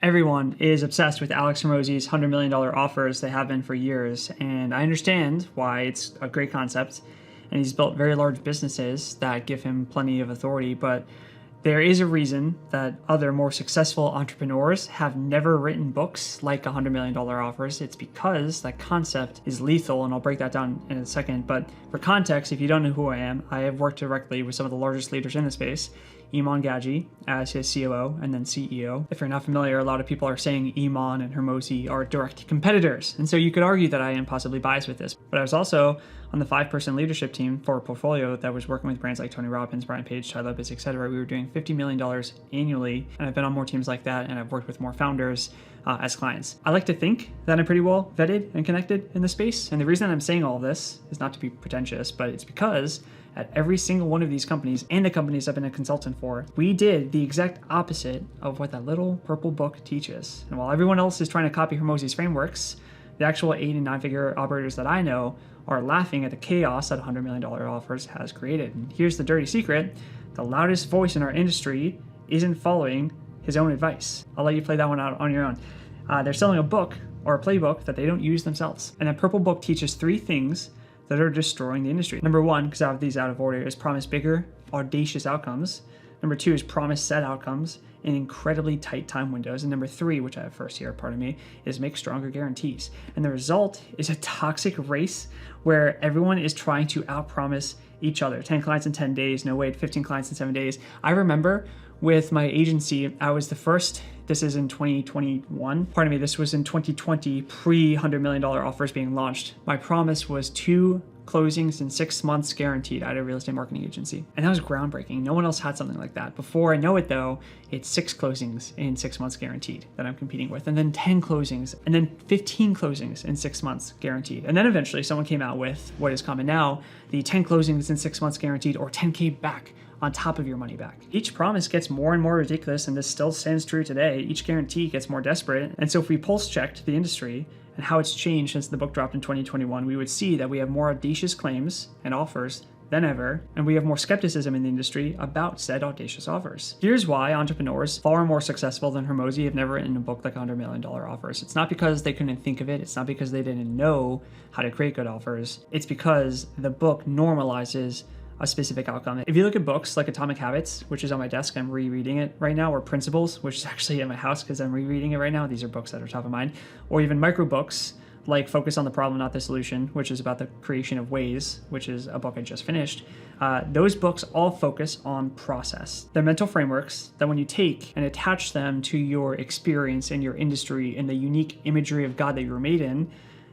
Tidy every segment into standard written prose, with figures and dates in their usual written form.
Everyone is obsessed with Alex Hormozi's $100 million offers. They have been for years, and I understand why it's a great concept, and he's built very large businesses that give him plenty of authority, but there is a reason that other more successful entrepreneurs have never written books like $100 million offers. It's because that concept is lethal, and I'll break that down in a second. But for context, if you don't know who I am, I have worked directly with some of the largest leaders in the space. Iman Gaji as his COO and then CEO. If you're not familiar, a lot of people are saying Iman and Hormozi are direct competitors. And so you could argue that I am possibly biased with this. But I was also on the 5-person leadership team for a portfolio that was working with brands like Tony Robbins, Brian Page, Ty Lopez, etc. We were doing $50 million annually. And I've been on more teams like that, and I've worked with more founders as clients. I like to think that I'm pretty well vetted and connected in the space. And the reason I'm saying all of this is not to be pretentious, but it's because at every single one of these companies and the companies I've been a consultant for, we did the exact opposite of what that little purple book teaches. And while everyone else is trying to copy Hormozi's frameworks, the actual 8 and 9-figure operators that I know are laughing at the chaos that $100 million offers has created. And here's the dirty secret: the loudest voice in our industry isn't following his own advice. I'll let you play that one out on your own. They're selling a book or a playbook that they don't use themselves. And that purple book teaches 3 things that are destroying the industry. Number 1, because I have these out of order, is promise bigger, audacious outcomes. Number 2 is promise set outcomes in incredibly tight time windows. And number 3, which I have first here, pardon me, is make stronger guarantees. And the result is a toxic race where everyone is trying to outpromise each other. 10 clients in 10 days, no wait, 15 clients in 7 days. I remember with my agency, I was the first, this is in 2021, pardon me, this was in 2020, pre-$100 million offers being launched. My promise was 2 closings in 6 months guaranteed. I had a real estate marketing agency, and that was groundbreaking. No one else had something like that. Before I know it though, it's 6 closings in 6 months guaranteed that I'm competing with, and then 10 closings, and then 15 closings in 6 months guaranteed. And then eventually someone came out with what is common now, the 10 closings in 6 months guaranteed, or 10K back on top of your money back. Each promise gets more and more ridiculous, and this still stands true today. Each guarantee gets more desperate. And so if we pulse checked the industry and how it's changed since the book dropped in 2021, we would see that we have more audacious claims and offers than ever, and we have more skepticism in the industry about said audacious offers. Here's why entrepreneurs far more successful than Hormozi have never written a book like $100 million offers. It's not because they couldn't think of it. It's not because they didn't know how to create good offers. It's because the book normalizes a specific outcome. If you look at books like Atomic Habits, which is on my desk, I'm rereading it right now, or Principles, which is actually in my house because I'm rereading it right now. These are books that are top of mind. Or even micro books like Focus on the Problem, Not the Solution, which is about the creation of ways, which is a book I just finished. Those books all focus on process. They're mental frameworks that when you take and attach them to your experience in your industry and the unique imagery of God that you were made in,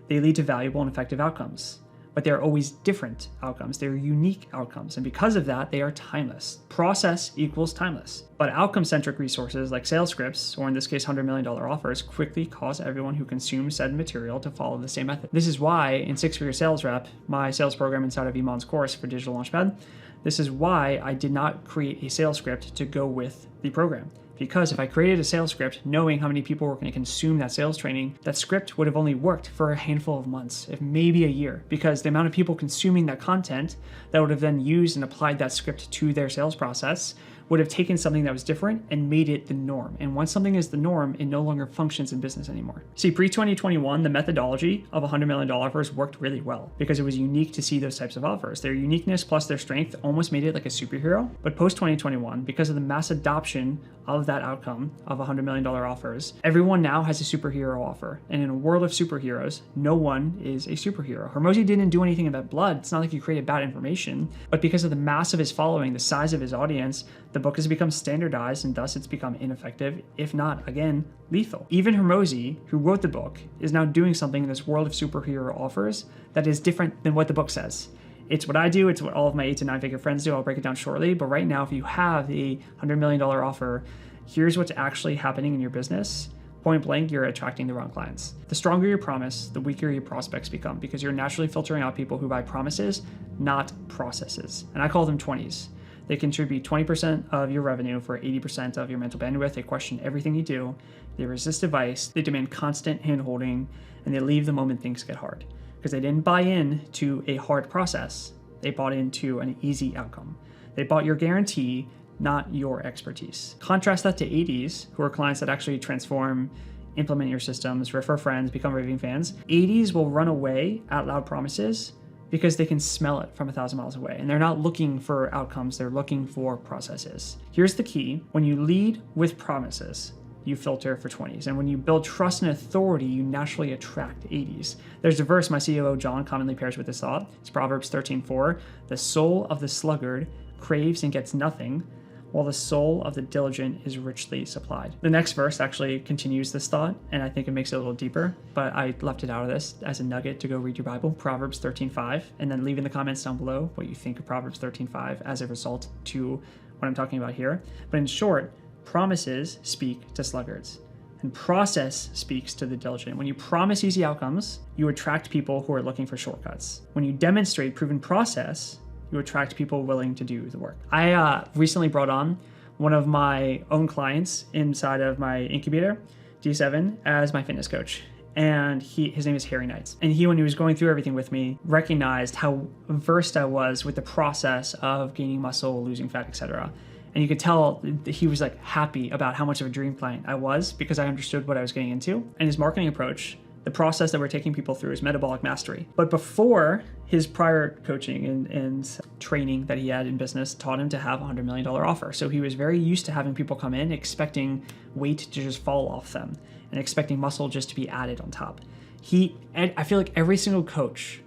they lead to valuable and effective outcomes. But they're always different outcomes. They're unique outcomes. And because of that, they are timeless. Process equals timeless. But outcome-centric resources like sales scripts, or in this case, $100 million offers, quickly cause everyone who consumes said material to follow the same method. This is why in 6-Figure Sales Rep, my sales program inside of Iman's course for Digital Launchpad, this is why I did not create a sales script to go with the program. Because if I created a sales script knowing how many people were going to consume that sales training, that script would have only worked for a handful of months, if maybe a year, because the amount of people consuming that content that would have then used and applied that script to their sales process would have taken something that was different and made it the norm. And once something is the norm, it no longer functions in business anymore. See, pre-2021, the methodology of $100 million offers worked really well because it was unique to see those types of offers. Their uniqueness plus their strength almost made it like a superhero. But post-2021, because of the mass adoption of that outcome of $100 million offers, everyone now has a superhero offer. And in a world of superheroes, no one is a superhero. Hormozi didn't do anything about blood. It's not like he created bad information, but because of the mass of his following, the size of his audience, the book has become standardized, and thus it's become ineffective, if not, again, lethal. Even Hormozi, who wrote the book, is now doing something in this world of superhero offers that is different than what the book says. It's what I do, it's what all of my 8 to 9-figure friends do. I'll break it down shortly, but right now, if you have a $100 million offer, here's what's actually happening in your business. Point blank, you're attracting the wrong clients. The stronger your promise, the weaker your prospects become, because you're naturally filtering out people who buy promises, not processes. And I call them 20s. They contribute 20% of your revenue for 80% of your mental bandwidth. They question everything you do. They resist advice. They demand constant hand-holding, and they leave the moment things get hard because they didn't buy in to a hard process. They bought into an easy outcome. They bought your guarantee not your expertise. Contrast that to 80s, who are clients that actually transform, implement your systems, refer friends, become raving fans. 80s will run away at loud promises because they can smell it from 1,000 miles away. And they're not looking for outcomes, they're looking for processes. Here's the key. When you lead with promises, you filter for 20s. And when you build trust and authority, you naturally attract 80s. There's a verse my COO John commonly pairs with this thought. It's Proverbs 13:4. The soul of the sluggard craves and gets nothing, while the soul of the diligent is richly supplied. The next verse actually continues this thought, and I think it makes it a little deeper, but I left it out of this as a nugget to go read your Bible, Proverbs 13:5, and then leave in the comments down below what you think of Proverbs 13:5 as a result to what I'm talking about here. But in short, promises speak to sluggards, and process speaks to the diligent. When you promise easy outcomes, you attract people who are looking for shortcuts. When you demonstrate proven process, you attract people willing to do the work. I recently brought on one of my own clients inside of my incubator, D7, as my fitness coach. And his name is Harry Knights. And when he was going through everything with me, recognized how versed I was with the process of gaining muscle, losing fat, etc. And you could tell that he was like happy about how much of a dream client I was because I understood what I was getting into. And his marketing approach, the process that we're taking people through, is metabolic mastery. But before, his prior coaching and training that he had in business taught him to have a $100 million offer. So he was very used to having people come in expecting weight to just fall off them and expecting muscle just to be added on top. I feel like every single coach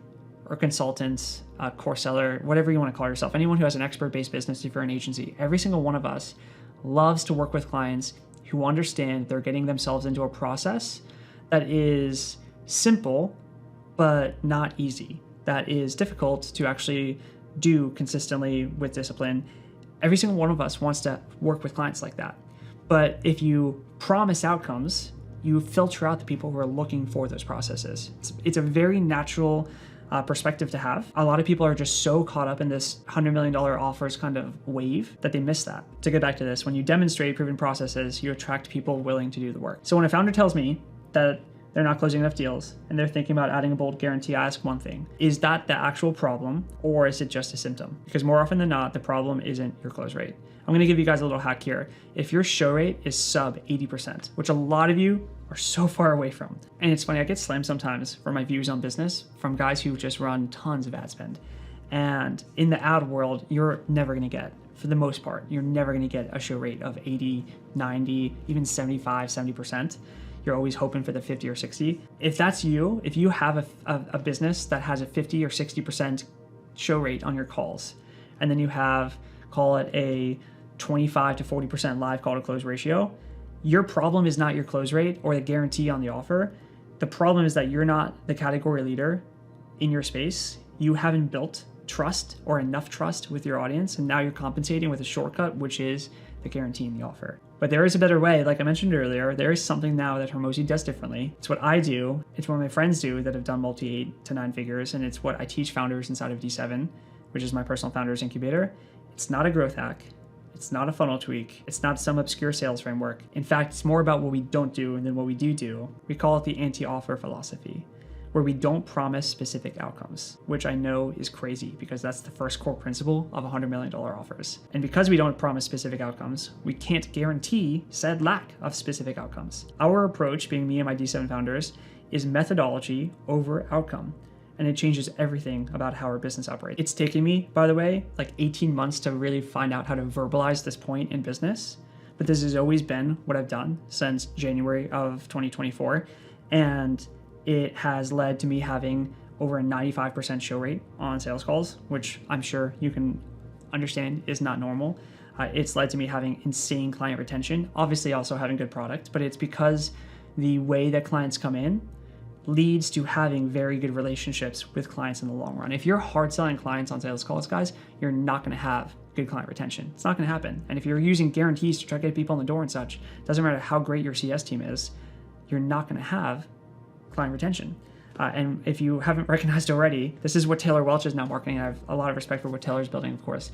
or consultant, course seller, whatever you want to call yourself, anyone who has an expert-based business, if you're an agency, every single one of us loves to work with clients who understand they're getting themselves into a process that is simple, but not easy, that is difficult to actually do consistently with discipline. Every single one of us wants to work with clients like that. But if you promise outcomes, you filter out the people who are looking for those processes. It's a very natural perspective to have. A lot of people are just so caught up in this $100 million offers kind of wave that they miss that. To get back to this, when you demonstrate proven processes, you attract people willing to do the work. So when a founder tells me that they're not closing enough deals and they're thinking about adding a bold guarantee, I ask one thing: is that the actual problem, or is it just a symptom? Because more often than not, the problem isn't your close rate. I'm going to give you guys a little hack here. If your show rate is sub 80%, which a lot of you are so far away from, and it's funny, I get slammed sometimes for my views on business from guys who just run tons of ad spend. And in the ad world, you're never going to get, for the most part, you're never going to get a show rate of 80, 90, even 75, 70%. You're always hoping for the 50 or 60. If that's you, if you have a business that has a 50 or 60% show rate on your calls, and then you have, call it a 25 to 40% live call to close ratio, your problem is not your close rate or the guarantee on the offer. The problem is that you're not the category leader in your space. You haven't built trust or enough trust with your audience, and now you're compensating with a shortcut, which is the guarantee in the offer. But there is a better way. Like I mentioned earlier, there is something now that Hormozi does differently. It's what I do. It's what my friends do that have done multi 8 to 9 figures. And it's what I teach founders inside of D7, which is my personal founders incubator. It's not a growth hack. It's not a funnel tweak. It's not some obscure sales framework. In fact, it's more about what we don't do than what we do. We call it the anti-offer philosophy, where we don't promise specific outcomes, which I know is crazy because that's the first core principle of $100 million offers. And because we don't promise specific outcomes, we can't guarantee said lack of specific outcomes. Our approach, being me and my D7 founders, is methodology over outcome. And it changes everything about how our business operates. It's taken me, by the way, like 18 months to really find out how to verbalize this point in business. But this has always been what I've done since January of 2024. And it has led to me having over a 95% show rate on sales calls, which I'm sure you can understand is not normal. It's led to me having insane client retention, obviously also having good product, but it's because the way that clients come in leads to having very good relationships with clients in the long run. If you're hard selling clients on sales calls, guys, you're not going to have good client retention. It's not going to happen. And if you're using guarantees to try to get people in the door and such, it doesn't matter how great your CS team is, you're not going to have client retention. And if you haven't recognized already, this is what Taylor Welch is now marketing. I have a lot of respect for what Taylor's building, of course,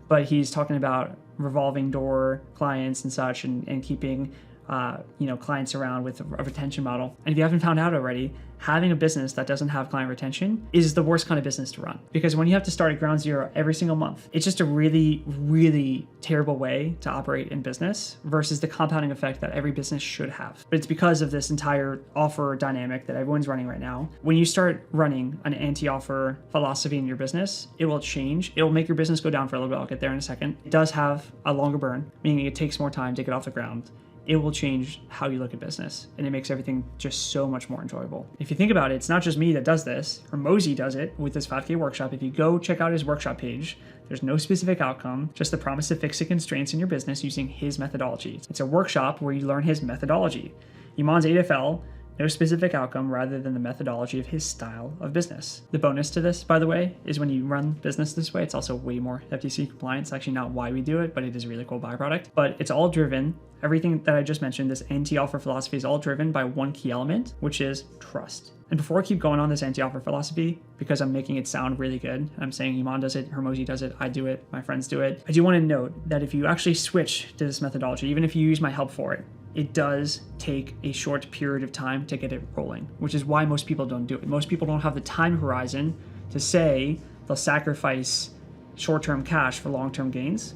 but he's talking about revolving door clients and such, and keeping clients around with a retention model. And if you haven't found out already, having a business that doesn't have client retention is the worst kind of business to run, because when you have to start at ground zero every single month, it's just a really, really terrible way to operate in business versus the compounding effect that every business should have. But it's because of this entire offer dynamic that everyone's running right now. When you start running an anti-offer philosophy in your business, it will change. It will make your business go down for a little bit. I'll get there in a second. It does have a longer burn, meaning it takes more time to get off the ground. It will change how you look at business, and it makes everything just so much more enjoyable. If you think about it, it's not just me that does this. Hormozi does it with this 5K workshop. If you go check out his workshop page, there's no specific outcome, just the promise to fix the constraints in your business using his methodology. It's a workshop where you learn his methodology. Iman's 8FL, no specific outcome rather than the methodology of his style of business. The bonus to this, by the way, is when you run business this way, it's also way more FTC compliant. It's actually not why we do it, but it is a really cool byproduct. But it's all driven, everything that I just mentioned, this anti-offer philosophy is all driven by one key element, which is trust. And before I keep going on this anti-offer philosophy, because I'm making it sound really good, I'm saying Iman does it, Hormozi does it, I do it, my friends do it. I do want to note that if you actually switch to this methodology, even if you use my help for it, it does take a short period of time to get it rolling, which is why most people don't do it. Most people don't have the time horizon to say they'll sacrifice short-term cash for long-term gains.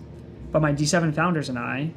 But my D7 founders and I,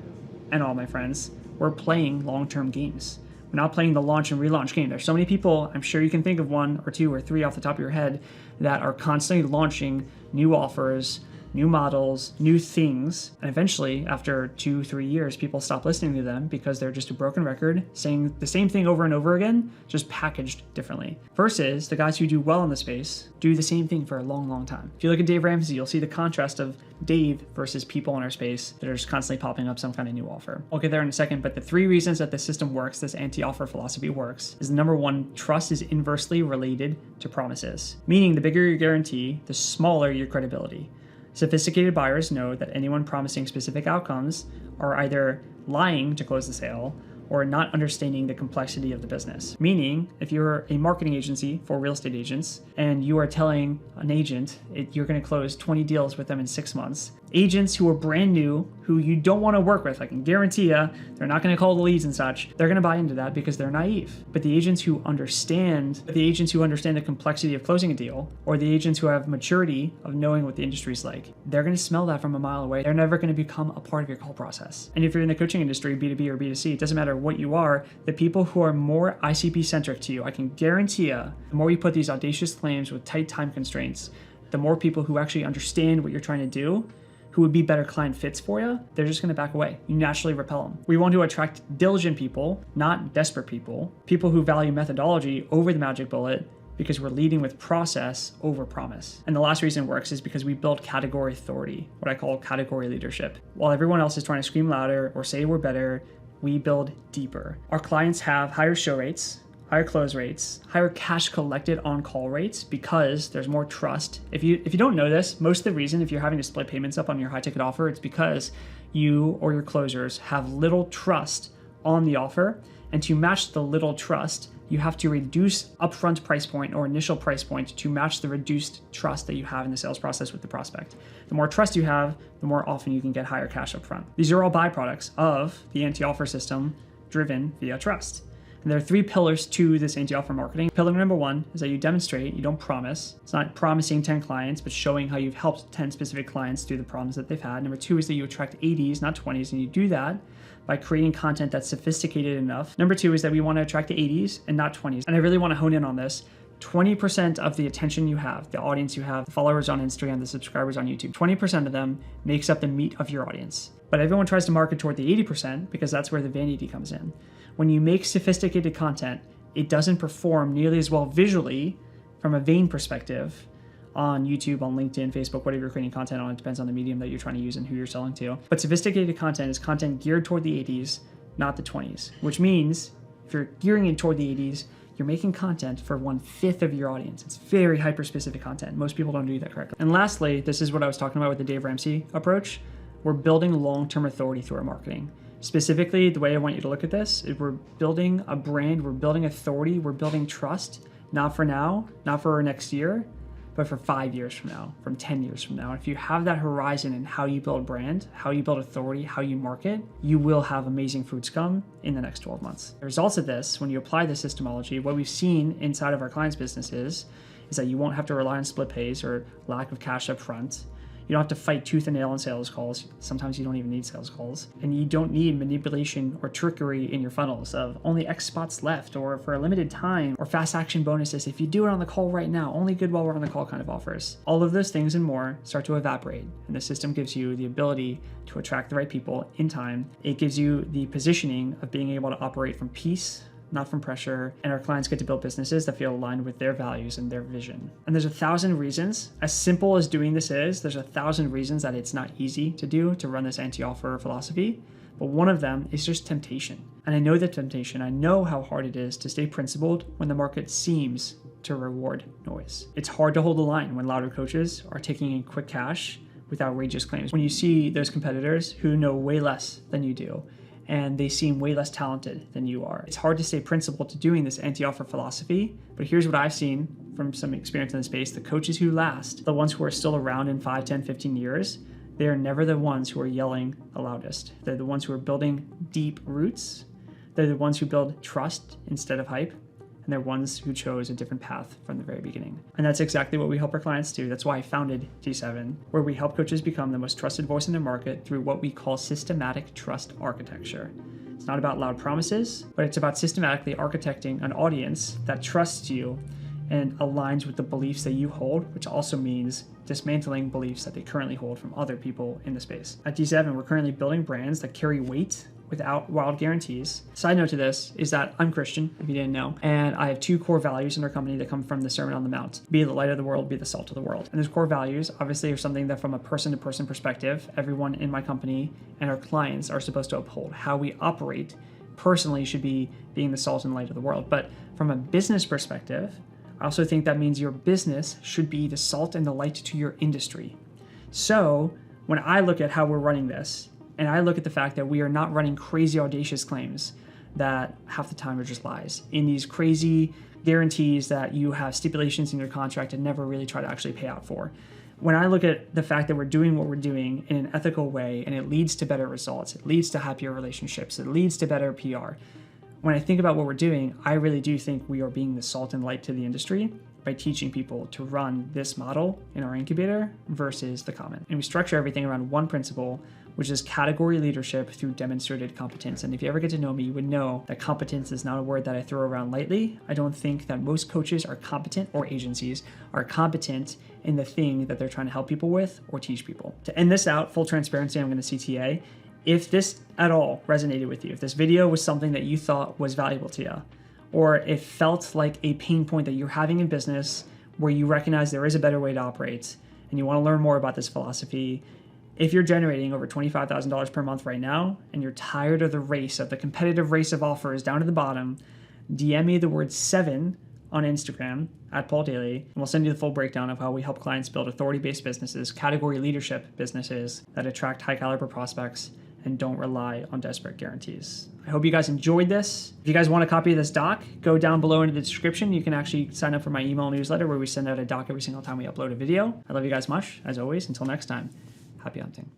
and all my friends, we're playing long-term games. We're not playing the launch and relaunch game. There's so many people, I'm sure you can think of one or two or three off the top of your head, that are constantly launching new offers, new models, new things, and eventually after 2-3 years, people stop listening to them because they're just a broken record saying the same thing over and over again, just packaged differently. Versus the guys who do well in the space do the same thing for a long, long time. If you look at Dave Ramsey, you'll see the contrast of Dave versus people in our space that are just constantly popping up some kind of new offer. I'll get there in a second, but the 3 reasons that this system works, this anti-offer philosophy works, is number 1, trust is inversely related to promises. Meaning the bigger your guarantee, the smaller your credibility. Sophisticated buyers know that anyone promising specific outcomes are either lying to close the sale or not understanding the complexity of the business. Meaning, if you're a marketing agency for real estate agents and you are telling an agent you're going to close 20 deals with them in 6 months, agents who are brand new, who you don't want to work with, I can guarantee you, they're not going to call the leads and such. They're going to buy into that because they're naive. But the agents who understand the complexity of closing a deal, or the agents who have maturity of knowing what the industry's like, they're going to smell that from a mile away. They're never going to become a part of your call process. And if you're in the coaching industry, B2B or B2C, it doesn't matter what you are, the people who are more ICP centric to you, I can guarantee you, the more you put these audacious claims with tight time constraints, the more people who actually understand what you're trying to do, who would be better client fits for you, they're just going to back away. You naturally repel them. We want to attract diligent people, not desperate people, people who value methodology over the magic bullet, because we're leading with process over promise. And the last reason it works is because we build category authority, what I call category leadership. While everyone else is trying to scream louder or say we're better, we build deeper. Our clients have higher show rates, higher close rates, higher cash collected on call rates because there's more trust. If you don't know this, most of the reason if you're having to split payments up on your high ticket offer, it's because you or your closers have little trust on the offer. And to match the little trust, you have to reduce upfront price point or initial price point to match the reduced trust that you have in the sales process with the prospect. The more trust you have, the more often you can get higher cash upfront. These are all byproducts of the anti-offer system driven via trust. And there are 3 pillars to this anti-offer marketing. Pillar number 1 is that you demonstrate, you don't promise. It's not promising 10 clients, but showing how you've helped 10 specific clients through the problems that they've had. Number 2 is that you attract 80s, not 20s, and you do that by creating content that's sophisticated enough. Number 2 is that we want to attract the 80s and not 20s. And I really want to hone in on this. 20% of the attention you have, the audience you have, the followers on Instagram, the subscribers on YouTube, 20% of them makes up the meat of your audience. But everyone tries to market toward the 80% because that's where the vanity comes in. When you make sophisticated content, it doesn't perform nearly as well visually from a vein perspective on YouTube, on LinkedIn, Facebook, whatever you're creating content on. It depends on the medium that you're trying to use and who you're selling to. But sophisticated content is content geared toward the 80s, not the 20s, which means if you're gearing it toward the 80s, you're making content for 1/5 of your audience. It's very hyper-specific content. Most people don't do that correctly. And lastly, this is what I was talking about with the Dave Ramsey approach. We're building long-term authority through our marketing. Specifically, the way I want you to look at this is we're building a brand, we're building authority, we're building trust, not for now, not for our next year, but for 5 years from now, from 10 years from now. If you have that horizon in how you build brand, how you build authority, how you market, you will have amazing fruits come in the next 12 months. The results of this, when you apply this systemology, what we've seen inside of our clients' businesses is that you won't have to rely on split pays or lack of cash up front. You don't have to fight tooth and nail on sales calls. Sometimes you don't even need sales calls. And you don't need manipulation or trickery in your funnels of only X spots left or for a limited time or fast action bonuses. If you do it on the call right now, only good while we're on the call kind of offers. All of those things and more start to evaporate. And the system gives you the ability to attract the right people in time. It gives you the positioning of being able to operate from peace, not from pressure, and our clients get to build businesses that feel aligned with their values and their vision. And there's 1,000 reasons, as simple as doing this is, there's 1,000 reasons that it's not easy to do, to run this anti-offer philosophy, but one of them is just temptation. And I know the temptation, I know how hard it is to stay principled when the market seems to reward noise. It's hard to hold the line when louder coaches are taking in quick cash with outrageous claims. When you see those competitors who know way less than you do, and they seem way less talented than you are. It's hard to stay principled to doing this anti-offer philosophy, but here's what I've seen from some experience in the space. The coaches who last, the ones who are still around in 5, 10, 15 years, they are never the ones who are yelling the loudest. They're the ones who are building deep roots. They're the ones who build trust instead of hype. And they're ones who chose a different path from the very beginning. And that's exactly what we help our clients do. That's why I founded D7, where we help coaches become the most trusted voice in their market through what we call systematic trust architecture. It's not about loud promises, but it's about systematically architecting an audience that trusts you and aligns with the beliefs that you hold, which also means dismantling beliefs that they currently hold from other people in the space. At D7, we're currently building brands that carry weight without wild guarantees. Side note to this is that I'm Christian, if you didn't know, and I have 2 core values in our company that come from the Sermon on the Mount. Be the light of the world, be the salt of the world. And those core values obviously are something that from a person-to-person perspective, everyone in my company and our clients are supposed to uphold. How we operate personally should be being the salt and light of the world. But from a business perspective, I also think that means your business should be the salt and the light to your industry. So when I look at how we're running this, and I look at the fact that we are not running crazy audacious claims that half the time are just lies, in these crazy guarantees that you have stipulations in your contract and never really try to actually pay out for. When I look at the fact that we're doing what we're doing in an ethical way and it leads to better results, it leads to happier relationships, it leads to better PR. When I think about what we're doing, I really do think we are being the salt and light to the industry by teaching people to run this model in our incubator versus the common. And we structure everything around one principle, which is category leadership through demonstrated competence. And if you ever get to know me, you would know that competence is not a word that I throw around lightly. I don't think that most coaches are competent, or agencies are competent in the thing that they're trying to help people with or teach people. To end this out, full transparency, I'm going to CTA. If this at all resonated with you, if this video was something that you thought was valuable to you, or it felt like a pain point that you're having in business where you recognize there is a better way to operate and you want to learn more about this philosophy, if you're generating over $25,000 per month right now and you're tired of the race, of the competitive race of offers down to the bottom, DM me the word 7 on Instagram at Paul Daly, and we'll send you the full breakdown of how we help clients build authority-based businesses, category leadership businesses that attract high-caliber prospects and don't rely on desperate guarantees. I hope you guys enjoyed this. If you guys want a copy of this doc, go down below in the description. You can actually sign up for my email newsletter where we send out a doc every single time we upload a video. I love you guys much, as always. Until next time, happy hunting.